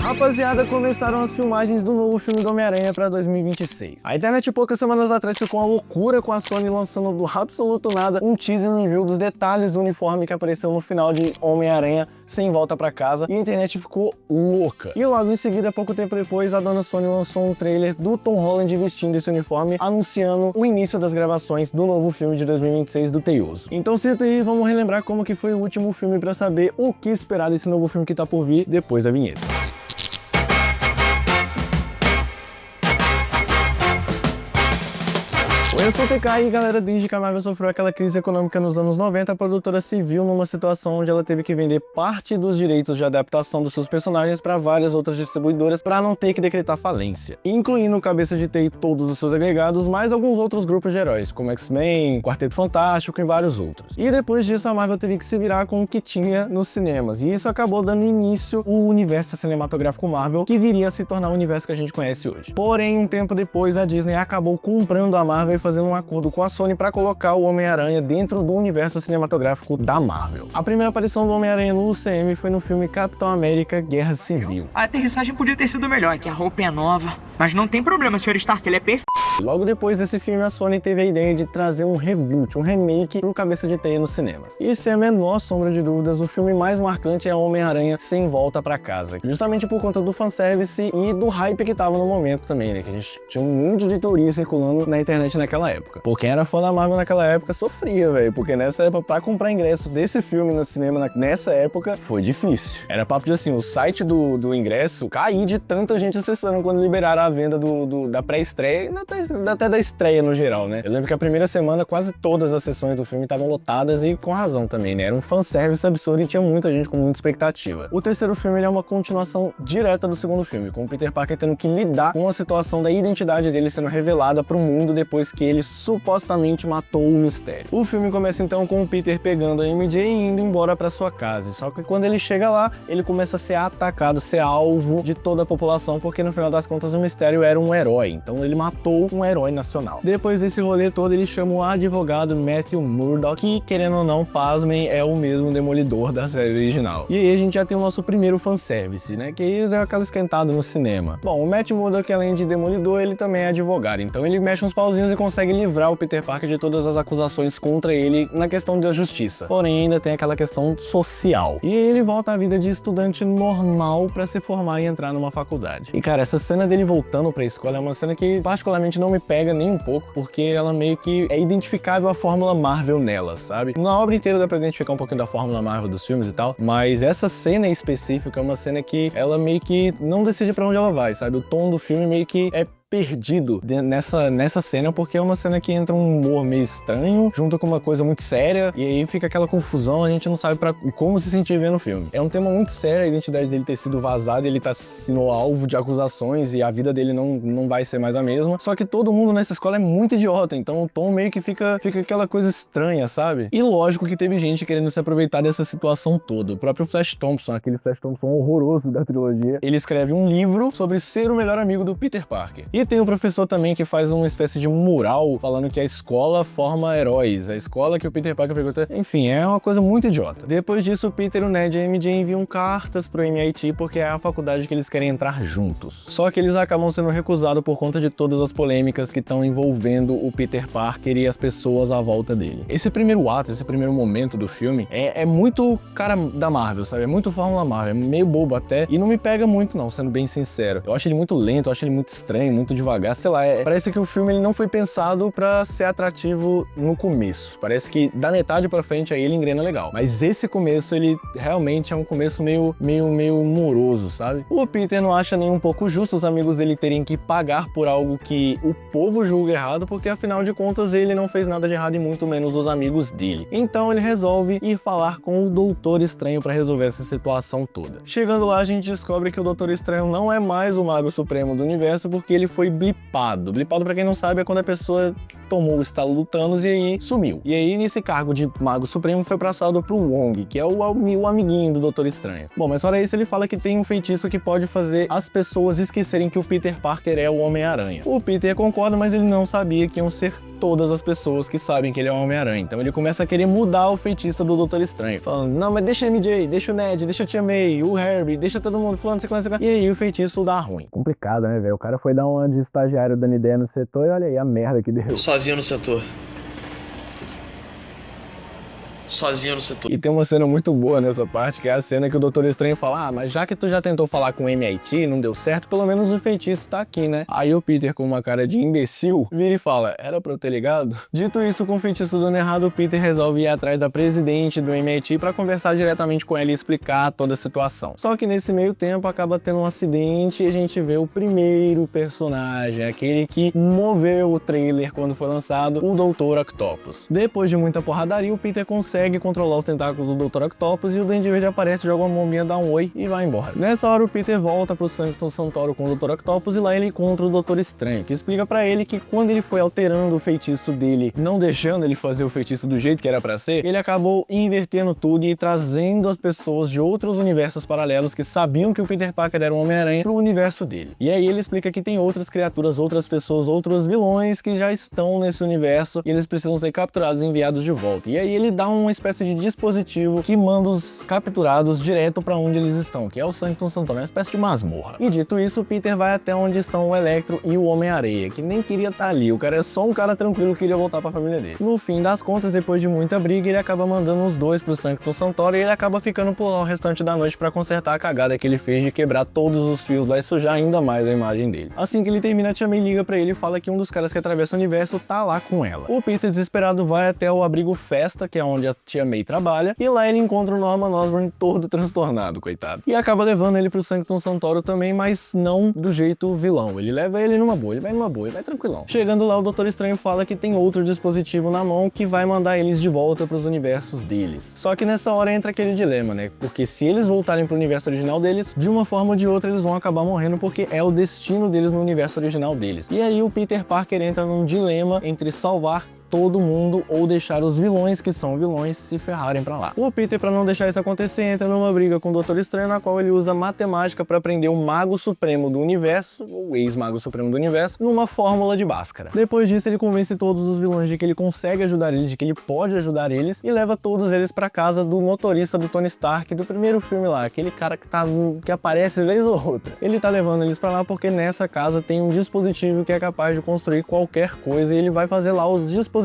Rapaziada, começaram as filmagens do novo filme do Homem-Aranha pra 2026. A internet poucas semanas atrás ficou uma loucura com a Sony lançando do absoluto nada um teaser review dos detalhes do uniforme que apareceu no final de Homem-Aranha Sem Volta Pra Casa, e a internet ficou louca. E logo em seguida, pouco tempo depois, a dona Sony lançou um trailer do Tom Holland vestindo esse uniforme, anunciando o início das gravações do novo filme de 2026 do Teioso. Então senta aí, vamos relembrar como que foi o último filme pra saber o que esperar desse novo filme que tá por vir depois da vinheta. Eu sou o TK e galera, desde que a Marvel sofreu aquela crise econômica nos anos 90, a produtora se viu numa situação onde ela teve que vender parte dos direitos de adaptação dos seus personagens para várias outras distribuidoras para não ter que decretar falência, incluindo o Cabeça de Teia e todos os seus agregados, mais alguns outros grupos de heróis, como X-Men, Quarteto Fantástico e vários outros. E depois disso a Marvel teve que se virar com o que tinha nos cinemas, e isso acabou dando início ao universo cinematográfico Marvel, que viria a se tornar o universo que a gente conhece hoje. Porém, um tempo depois, a Disney acabou comprando a Marvel e fazendo um acordo com a Sony para colocar o Homem-Aranha dentro do universo cinematográfico da Marvel. A primeira aparição do Homem-Aranha no UCM foi no filme Capitão América Guerra Civil. A aterrissagem podia ter sido melhor, que a roupa é nova. Mas não tem problema, Sr. Stark, ele é perfeito. Logo depois desse filme, a Sony teve a ideia de trazer um reboot, um remake pro Cabeça de Teia nos cinemas. E sem a menor sombra de dúvidas, o filme mais marcante é Homem-Aranha Sem Volta Pra Casa, justamente por conta do fanservice e do hype que tava no momento também, né? Que a gente tinha um monte de teoria circulando na internet naquela época. Por quem era fã da Marvel naquela época sofria, velho, porque nessa época, pra comprar ingresso desse filme no cinema nessa época, foi difícil. Era papo de assim, o site do ingresso cair de tanta gente acessando quando liberaram a venda da pré-estreia e até da estreia no geral, né? Eu lembro que a primeira semana quase todas as sessões do filme estavam lotadas, e com razão também, né? Era um fanservice absurdo e tinha muita gente com muita expectativa. O terceiro filme ele é uma continuação direta do segundo filme, com o Peter Parker tendo que lidar com a situação da identidade dele sendo revelada pro mundo depois que ele supostamente matou o Mistério. O filme começa então com o Peter pegando a MJ e indo embora pra sua casa, só que quando ele chega lá, ele começa a ser atacado, ser alvo de toda a população, porque no final das contas o Mistério era um herói, então ele matou um herói nacional. Depois desse rolê todo, ele chama o advogado Matthew Murdock, que, querendo ou não, pasmem, é o mesmo Demolidor da série original. E aí a gente já tem o nosso primeiro fanservice, né, que aí dá aquela esquentada no cinema. Bom, o Matthew Murdock, além de Demolidor, ele também é advogado, então ele mexe uns pauzinhos e consegue livrar o Peter Parker de todas as acusações contra ele na questão da justiça. Porém, ainda tem aquela questão social. E ele volta à vida de estudante normal pra se formar e entrar numa faculdade. E cara, essa cena dele voltando pra escola é uma cena que particularmente não me pega nem um pouco, porque ela meio que é identificável a fórmula Marvel nela, sabe? Na obra inteira dá pra identificar um pouquinho da fórmula Marvel dos filmes e tal, mas essa cena específica é uma cena que ela meio que não decide pra onde ela vai, sabe? O tom do filme meio que é perdido nessa cena, porque é uma cena que entra um humor meio estranho, junto com uma coisa muito séria, e aí fica aquela confusão, a gente não sabe como se sentir vendo o filme. É um tema muito sério, a identidade dele ter sido vazada, ele tá sendo alvo de acusações e a vida dele não vai ser mais a mesma, só que todo mundo nessa escola é muito idiota, então o tom meio que fica aquela coisa estranha, sabe? E lógico que teve gente querendo se aproveitar dessa situação toda. O próprio Flash Thompson, aquele Flash Thompson horroroso da trilogia, ele escreve um livro sobre ser o melhor amigo do Peter Parker. E tem o professor também que faz uma espécie de mural falando que a escola forma heróis, a escola que o Peter Parker frequenta. Enfim, é uma coisa muito idiota. Depois disso, o Peter, o Ned e a MJ enviam cartas pro MIT porque é a faculdade que eles querem entrar juntos. Só que eles acabam sendo recusados por conta de todas as polêmicas que estão envolvendo o Peter Parker e as pessoas à volta dele. Esse primeiro ato, esse primeiro momento do filme é muito cara da Marvel, sabe? É muito fórmula Marvel, é meio bobo até, e não me pega muito não, sendo bem sincero. Eu acho ele muito lento, eu acho ele muito estranho, muito devagar, sei lá, parece que o filme ele não foi pensado pra ser atrativo no começo. Parece que da metade pra frente aí ele engrena legal. Mas esse começo, ele realmente é um começo meio moroso, sabe? O Peter não acha nem um pouco justo os amigos dele terem que pagar por algo que o povo julga errado, porque afinal de contas ele não fez nada de errado e muito menos os amigos dele. Então ele resolve ir falar com o Doutor Estranho pra resolver essa situação toda. Chegando lá, a gente descobre que o Doutor Estranho não é mais o Mago Supremo do Universo, porque ele foi blipado. Blipado, pra quem não sabe, é quando a pessoa tomou o estalo do Thanos e aí sumiu. E aí, nesse cargo de Mago Supremo, foi passado pro Wong, que é o amiguinho do Doutor Estranho. Bom, mas fora isso, ele fala que tem um feitiço que pode fazer as pessoas esquecerem que o Peter Parker é o Homem-Aranha. O Peter concorda, mas ele não sabia que iam ser todas as pessoas que sabem que ele é o Homem-Aranha. Então ele começa a querer mudar o feitiço do Doutor Estranho, falando, não, mas deixa a MJ, deixa o Ned, deixa a Tia May, o Harry, deixa todo mundo falando, sei lá. E aí o feitiço dá ruim. Complicado, né, velho? O cara foi dar uma de estagiário dando ideia no setor e olha aí a merda que deu. Sozinho no setor. Sozinho no setor. E tem uma cena muito boa nessa parte, que é a cena que o Doutor Estranho fala, mas já que tu já tentou falar com o MIT, não deu certo, pelo menos o feitiço tá aqui, né? Aí o Peter, com uma cara de imbecil, vira e fala, era pra eu ter ligado? Dito isso, com o feitiço dando errado, o Peter resolve ir atrás da presidente do MIT pra conversar diretamente com ela e explicar toda a situação. Só que nesse meio tempo acaba tendo um acidente e a gente vê o primeiro personagem, aquele que moveu o trailer quando foi lançado, o Dr. Octopus. Depois de muita porradaria, o Peter consegue controlar os tentáculos do Dr. Octopus e o Duende Verde aparece, joga uma bombinha, dá um oi e vai embora. Nessa hora o Peter volta pro Sanctum Sanctorum com o Dr. Octopus e lá ele encontra o Doutor Estranho, que explica pra ele que quando ele foi alterando o feitiço dele, não deixando ele fazer o feitiço do jeito que era pra ser, ele acabou invertendo tudo e trazendo as pessoas de outros universos paralelos que sabiam que o Peter Parker era um Homem-Aranha pro universo dele. E aí ele explica que tem outras criaturas, outras pessoas, outros vilões que já estão nesse universo e eles precisam ser capturados e enviados de volta. E aí ele dá uma espécie de dispositivo que manda os capturados direto pra onde eles estão, que é o Sanctum Sanctorum, uma espécie de masmorra. E dito isso, o Peter vai até onde estão o Electro e o Homem-Areia, que nem queria estar ali, o cara é só um cara tranquilo que queria voltar pra família dele. No fim das contas, depois de muita briga, ele acaba mandando os dois pro Sanctum Sanctorum e ele acaba ficando por lá o restante da noite pra consertar a cagada que ele fez de quebrar todos os fios lá e sujar ainda mais a imagem dele. Assim que ele termina, a Tia May liga pra ele e fala que um dos caras que atravessa o universo tá lá com ela. O Peter, desesperado, vai até o abrigo Festa, que é onde a Tia May trabalha, e lá ele encontra o Norman Osborn todo transtornado, coitado. E acaba levando ele pro Sanctum Sanctorum também, mas não do jeito vilão. Ele leva ele numa boa, ele vai tranquilão. Chegando lá, o Doutor Estranho fala que tem outro dispositivo na mão que vai mandar eles de volta pros universos deles. Só que nessa hora entra aquele dilema, né? Porque se eles voltarem pro universo original deles, de uma forma ou de outra eles vão acabar morrendo porque é o destino deles no universo original deles. E aí o Peter Parker entra num dilema entre salvar todo mundo ou deixar os vilões que são vilões se ferrarem pra lá. O Peter, pra não deixar isso acontecer, entra numa briga com o Doutor Estranho, na qual ele usa matemática pra prender o Mago Supremo do Universo, ou ex-Mago Supremo do Universo, numa fórmula de Bhaskara. Depois disso, ele convence todos os vilões de que ele consegue ajudar eles, de que ele pode ajudar eles, e leva todos eles pra casa do motorista do Tony Stark do primeiro filme lá, aquele cara que aparece vez ou outra. Ele tá levando eles pra lá porque nessa casa tem um dispositivo que é capaz de construir qualquer coisa e ele vai fazer lá os dispositivos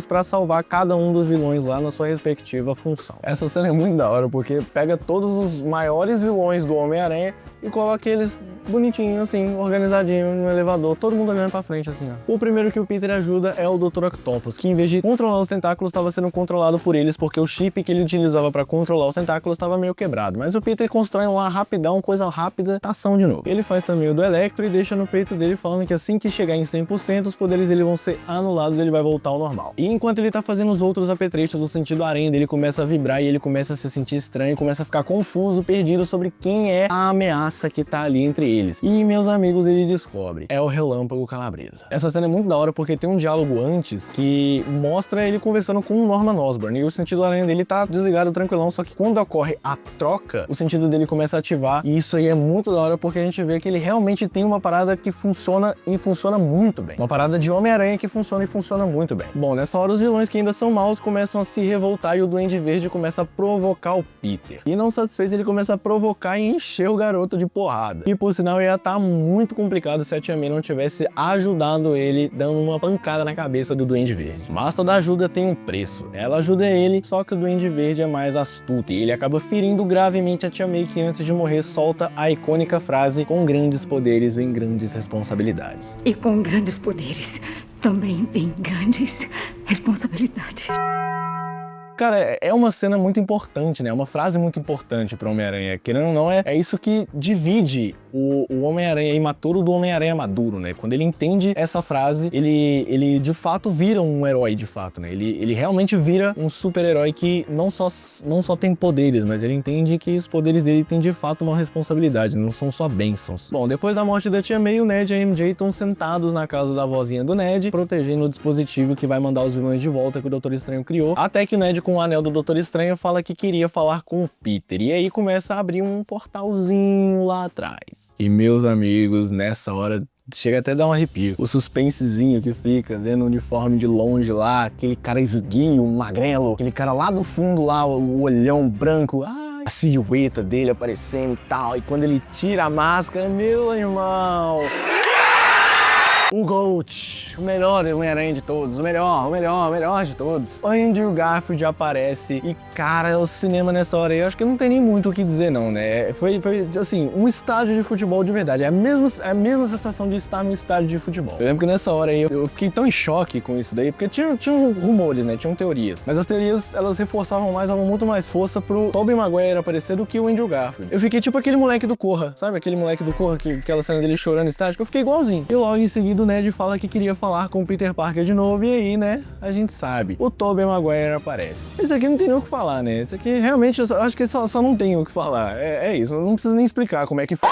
para salvar cada um dos vilões lá na sua respectiva função. Essa cena é muito da hora porque pega todos os maiores vilões do Homem-Aranha e coloca eles bonitinho, assim, organizadinho no elevador, todo mundo olhando pra frente, assim, ó. O primeiro que o Peter ajuda é o Dr. Octopus, que em vez de controlar os tentáculos, estava sendo controlado por eles, porque o chip que ele utilizava pra controlar os tentáculos estava meio quebrado. Mas o Peter constrói um lá rapidão, coisa rápida, ação de novo. Ele faz também o do Electro e deixa no peito dele falando que assim que chegar em 100%, os poderes dele vão ser anulados e ele vai voltar ao normal. E enquanto ele tá fazendo os outros apetrechos, o sentido aranha dele começa a vibrar e ele começa a se sentir estranho, começa a ficar confuso, perdido sobre quem é a ameaça que tá ali entre eles. E, meus amigos, ele descobre, é o Relâmpago Calabresa. Essa cena é muito da hora porque tem um diálogo antes que mostra ele conversando com o Norman Osborn e o sentido aranha dele tá desligado, tranquilão, só que quando ocorre a troca, o sentido dele começa a ativar e isso aí é muito da hora porque a gente vê que ele realmente tem uma parada que funciona e funciona muito bem. Uma parada de Homem-Aranha que funciona e funciona muito bem. Bom, nessa hora os vilões que ainda são maus começam a se revoltar e o Duende Verde começa a provocar o Peter. E não satisfeito, ele começa a provocar e encher o garoto de porrada. E por sinal ia estar muito complicado se a Tia May não tivesse ajudado ele, dando uma pancada na cabeça do Duende Verde. Mas toda ajuda tem um preço. Ela ajuda ele, só que o Duende Verde é mais astuto e ele acaba ferindo gravemente a Tia May, que antes de morrer solta a icônica frase: com grandes poderes vem grandes responsabilidades. E com grandes poderes também vem grandes responsabilidades. Cara, é uma cena muito importante, né? É uma frase muito importante para o Homem-Aranha. Querendo ou não, é isso que divide o Homem-Aranha imaturo do Homem-Aranha maduro, né? Quando ele entende essa frase, ele de fato vira um herói, de fato, né? Ele realmente vira um super-herói que não só tem poderes, mas ele entende que os poderes dele têm de fato uma responsabilidade, não são só bênçãos. Bom, depois da morte da Tia May, o Ned e a MJ estão sentados na casa da vozinha do Ned, protegendo o dispositivo que vai mandar os vilões de volta que o Doutor Estranho criou, até que o Ned, com o anel do Doutor Estranho, fala que queria falar com o Peter, e aí começa a abrir um portalzinho lá atrás. E meus amigos, nessa hora chega até a dar um arrepio. O suspensezinho que fica vendo o uniforme de longe lá, aquele cara esguio, magrelo, aquele cara lá do fundo lá, o olhão branco, a silhueta dele aparecendo e tal. E quando ele tira a máscara, meu irmão... O GOAT, o melhor Homem-Aranha de todos, o melhor de todos. O Andrew Garfield aparece e, cara, o cinema nessa hora aí, eu acho que não tem nem muito o que dizer não, né? Foi assim, um estádio de futebol de verdade. É a mesma sensação de estar num estádio de futebol. Eu lembro que nessa hora aí, eu fiquei tão em choque com isso daí, porque tinham rumores, né? Tinham teorias. Mas as teorias, elas reforçavam mais, davam muito mais força pro Tobey Maguire aparecer do que o Andrew Garfield. Eu fiquei tipo aquele moleque do Corra, sabe? Aquele moleque do Corra, aquela cena dele chorando no estádio, que eu fiquei igualzinho. E logo em seguida, o Ned fala que queria falar com o Peter Parker de novo, e aí, né, a gente sabe, o Tobey Maguire aparece. Esse aqui não tem nem o que falar, né? Esse aqui realmente, eu acho que só não tem o que falar. É isso, não precisa nem explicar como é que foi.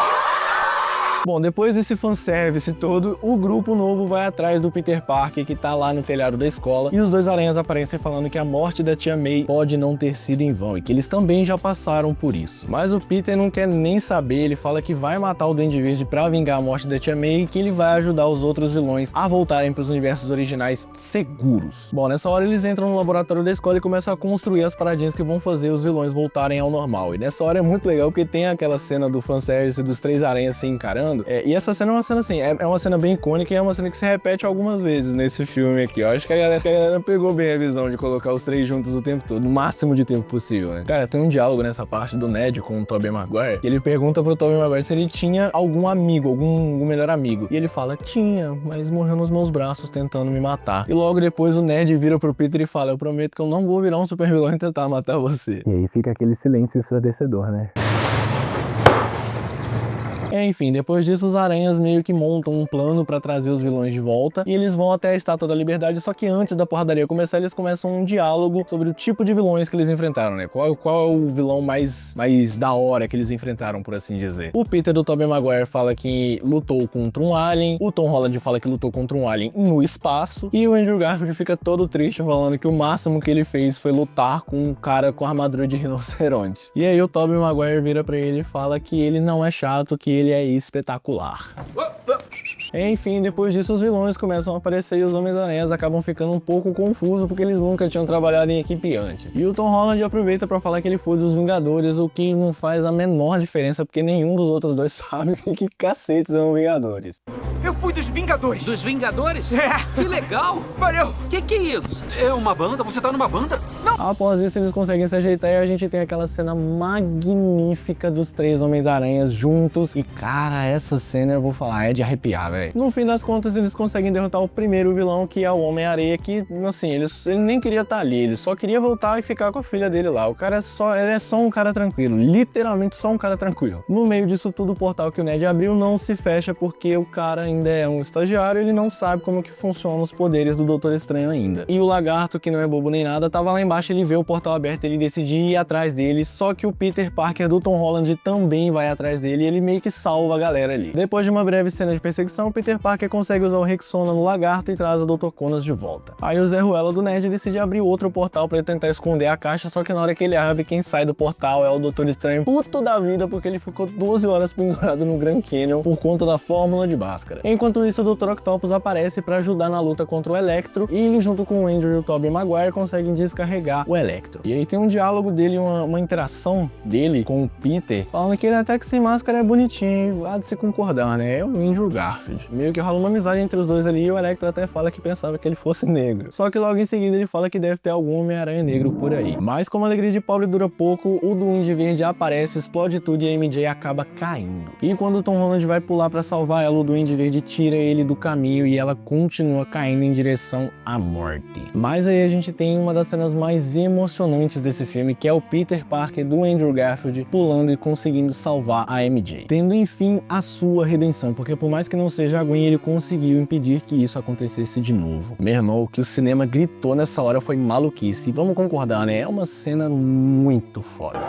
Bom, depois desse fanservice todo, o grupo novo vai atrás do Peter Parker, que tá lá no telhado da escola, e os dois aranhas aparecem falando que a morte da tia May pode não ter sido em vão, e que eles também já passaram por isso. Mas o Peter não quer nem saber, ele fala que vai matar o Duende Verde pra vingar a morte da tia May, e que ele vai ajudar os outros vilões a voltarem pros universos originais seguros. Bom, nessa hora eles entram no laboratório da escola e começam a construir as paradinhas que vão fazer os vilões voltarem ao normal. E nessa hora é muito legal, porque tem aquela cena do fanservice dos três aranhas se encarando. E essa cena é uma cena assim, é uma cena bem icônica e é uma cena que se repete algumas vezes nesse filme aqui. Eu acho que a galera pegou bem a visão de colocar os três juntos o tempo todo, no máximo de tempo possível, né? Cara, tem um diálogo nessa parte do Ned com o Tobey Maguire, que ele pergunta pro Tobey Maguire se ele tinha algum amigo, algum melhor amigo. E ele fala, tinha, mas morreu nos meus braços tentando me matar. E logo depois o Ned vira pro Peter e fala, eu prometo que eu não vou virar um super vilão e tentar matar você. E aí fica aquele silêncio ensurdecedor, né? Enfim, depois disso os aranhas meio que montam um plano pra trazer os vilões de volta e eles vão até a Estátua da Liberdade, só que antes da porradaria começar, eles começam um diálogo sobre o tipo de vilões que eles enfrentaram, né? Qual é o vilão mais da hora que eles enfrentaram, por assim dizer. O Peter do Tobey Maguire fala que lutou contra um alien, o Tom Holland fala que lutou contra um alien no espaço e o Andrew Garfield fica todo triste falando que o máximo que ele fez foi lutar com um cara com armadura de rinoceronte. E aí o Tobey Maguire vira pra ele e fala que ele não é chato, que ele é espetacular. Enfim, depois disso os vilões começam a aparecer e os Homens-Aranhas acabam ficando um pouco confusos porque eles nunca tinham trabalhado em equipe antes. E o Tom Holland aproveita pra falar que ele foi dos Vingadores, o que não faz a menor diferença porque nenhum dos outros dois sabe que cacetes são Vingadores. Eu fui dos Vingadores. Dos Vingadores? É. Que legal. Valeu. Que é isso? É uma banda? Você tá numa banda? Não. Após isso eles conseguem se ajeitar e a gente tem aquela cena magnífica dos três Homens-Aranhas juntos. E cara, essa cena eu vou falar, é de arrepiar, velho. No fim das contas eles conseguem derrotar o primeiro vilão, que é o Homem-Areia, que assim, ele nem queria estar ali, ele só queria voltar e ficar com a filha dele lá. O cara ele é só um cara tranquilo, literalmente só um cara tranquilo. No meio disso tudo, o portal que o Ned abriu não se fecha porque o cara ainda é um estagiário, ele não sabe como que funcionam os poderes do Doutor Estranho ainda. E o lagarto, que não é bobo nem nada, tava lá embaixo, ele vê o portal aberto, ele decide ir atrás dele, só que o Peter Parker do Tom Holland também vai atrás dele e ele meio que salva a galera ali. Depois de uma breve cena de perseguição, o Peter Parker consegue usar o Rexona no lagarto e traz o Dr. Connors de volta. Aí o Zé Ruela do Ned decide abrir outro portal pra ele tentar esconder a caixa, só que na hora que ele abre, quem sai do portal é o Doutor Estranho puto da vida, porque ele ficou 12 horas pendurado no Grand Canyon por conta da fórmula de Bhaskara. Enquanto isso, o Dr. Octopus aparece pra ajudar na luta contra o Electro e ele, junto com o Andrew e o Tobey Maguire, conseguem descarregar o Electro. E aí tem um diálogo dele, uma interação dele com o Peter, falando que ele até que sem máscara é bonitinho, há de se concordar, né? É o Andrew Garfield. Meio que rola uma amizade entre os dois ali e o Electro até fala que pensava que ele fosse negro. Só que logo em seguida ele fala que deve ter algum Homem-Aranha negro por aí. Mas como a alegria de pobre dura pouco, o Duende Verde aparece, explode tudo e a MJ acaba caindo. E quando o Tom Holland vai pular pra salvar ela, o Duende Verde tira ele do caminho e ela continua caindo em direção à morte. Mas aí a gente tem uma das cenas mais emocionantes desse filme, que é o Peter Parker do Andrew Garfield pulando e conseguindo salvar a MJ, tendo enfim a sua redenção, porque por mais que não seja a Gwen, ele conseguiu impedir que isso acontecesse de novo. Meu irmão, o que o cinema gritou nessa hora foi maluquice, e vamos concordar, né? É uma cena muito foda.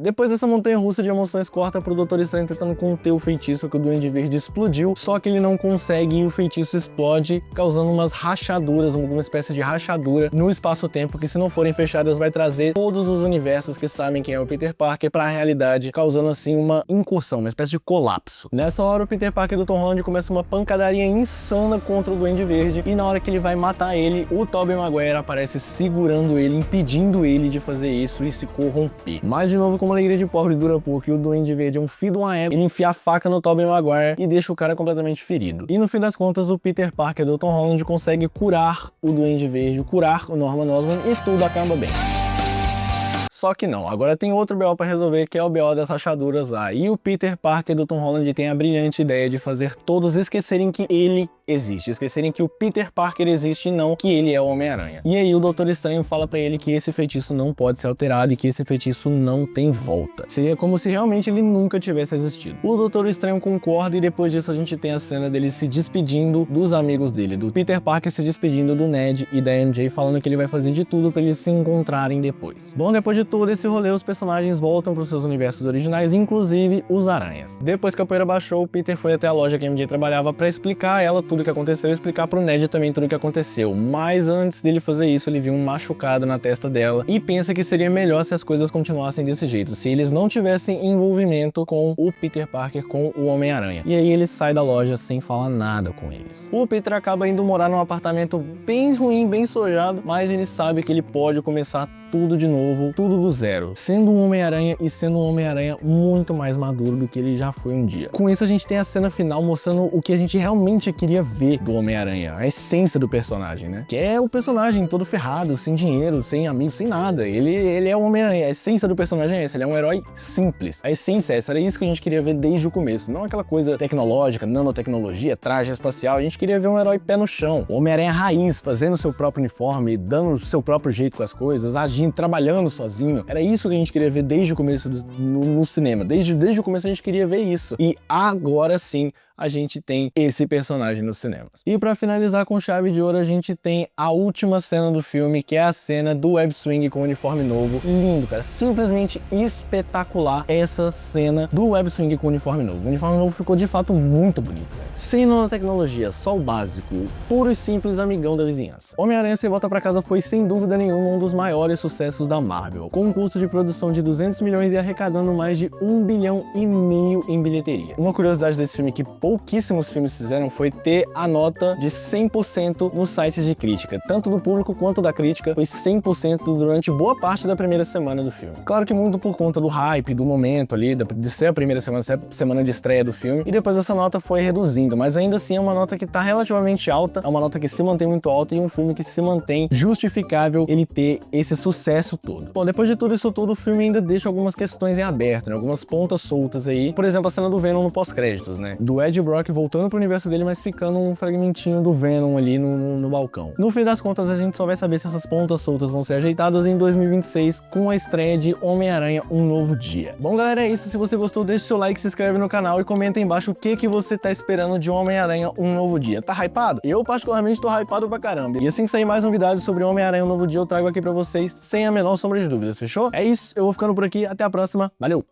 Depois dessa montanha-russa de emoções, corta pro Doutor Estranho tentando conter o feitiço que o Duende Verde explodiu, só que ele não consegue e o feitiço explode, causando umas rachaduras, uma espécie de rachadura no espaço-tempo que, se não forem fechadas, vai trazer todos os universos que sabem quem é o Peter Parker pra realidade, causando assim uma incursão, uma espécie de colapso. Nessa hora, o Peter Parker do Tom Holland começa uma pancadaria insana contra o Duende Verde, e na hora que ele vai matar ele, o Tobey Maguire aparece segurando ele, impedindo ele de fazer isso e se corromper. Mas de novo, como alegria de pobre dura pouco e o Duende Verde é um filho de uma égua, ele enfia a faca no Tobey Maguire e deixa o cara completamente ferido. E no fim das contas, o Peter Parker do Tom Holland consegue curar o Duende Verde, curar o Norman Osborn e tudo acaba bem. Só que não, agora tem outro BO pra resolver, que é o BO das rachaduras lá. E o Peter Parker do Tom Holland tem a brilhante ideia de fazer todos esquecerem que ele existe, esquecerem que o Peter Parker existe e não que ele é o Homem-Aranha. E aí o Doutor Estranho fala pra ele que esse feitiço não pode ser alterado e que esse feitiço não tem volta. Seria como se realmente ele nunca tivesse existido. O Doutor Estranho concorda e depois disso a gente tem a cena dele se despedindo dos amigos dele, do Peter Parker se despedindo do Ned e da MJ, falando que ele vai fazer de tudo pra eles se encontrarem depois. Bom, depois de todo esse rolê, os personagens voltam para os seus universos originais, inclusive os aranhas. Depois que a poeira baixou, o Peter foi até a loja que a MJ trabalhava para explicar a ela tudo o que aconteceu e explicar pro Ned também tudo o que aconteceu. Mas antes dele fazer isso, ele viu um machucado na testa dela e pensa que seria melhor se as coisas continuassem desse jeito, se eles não tivessem envolvimento com o Peter Parker, com o Homem-Aranha. E aí ele sai da loja sem falar nada com eles. O Peter acaba indo morar num apartamento bem ruim, bem sojado, mas ele sabe que ele pode começar tudo de novo, tudo do zero, sendo um Homem-Aranha e sendo um Homem-Aranha muito mais maduro do que ele já foi um dia. Com isso a gente tem a cena final mostrando o que a gente realmente queria ver do Homem-Aranha, a essência do personagem, né? Que é o personagem todo ferrado, sem dinheiro, sem amigos, sem nada. Ele é o Homem-Aranha, a essência do personagem é essa, ele é um herói simples. A essência é essa, era isso que a gente queria ver desde o começo, não aquela coisa tecnológica, nanotecnologia, traje espacial, a gente queria ver um herói pé no chão, o Homem-Aranha raiz, fazendo seu próprio uniforme, dando o seu próprio jeito com as coisas, agindo, trabalhando sozinho. Era isso que a gente queria ver desde o começo no cinema. Desde o começo a gente queria ver isso. E agora sim a gente tem esse personagem nos cinemas. E pra finalizar com chave de ouro, a gente tem a última cena do filme, que é a cena do Web Swing com o uniforme novo. Lindo, cara. Simplesmente espetacular essa cena do Web Swing com o uniforme novo. O uniforme novo ficou de fato muito bonito, velho. Sem nanotecnologia, só o básico, puro e simples amigão da vizinhança. Homem-Aranha Sem Volta Pra Casa foi sem dúvida nenhuma um dos maiores sucessos da Marvel, com um custo de produção de 200 milhões e arrecadando mais de 1,5 bilhão em bilheteria. Uma curiosidade desse filme que pouquíssimos filmes fizeram foi ter a nota de 100% nos sites de crítica, tanto do público quanto da crítica, foi 100% durante boa parte da primeira semana do filme. Claro que muito por conta do hype, do momento ali, de ser a primeira semana, ser a semana de estreia do filme, e depois essa nota foi reduzindo, mas ainda assim é uma nota que tá relativamente alta, é uma nota que se mantém muito alta e um filme que se mantém justificável ele ter esse sucesso todo. Bom, depois de tudo isso tudo, o filme ainda deixa algumas questões em aberto, né? Algumas pontas soltas aí, por exemplo, a cena do Venom no pós-créditos, né? Do Ed Brock voltando pro universo dele, mas ficando um fragmentinho do Venom ali no balcão. No fim das contas, a gente só vai saber se essas pontas soltas vão ser ajeitadas em 2026 com a estreia de Homem-Aranha Um Novo Dia. Bom, galera, é isso. Se você gostou, deixa o seu like, se inscreve no canal e comenta aí embaixo o que você tá esperando de Homem-Aranha Um Novo Dia. Tá hypado? Eu, particularmente, tô hypado pra caramba. E assim que sair mais novidades sobre Homem-Aranha Um Novo Dia, eu trago aqui pra vocês sem a menor sombra de dúvidas, fechou? É isso, eu vou ficando por aqui. Até a próxima. Valeu!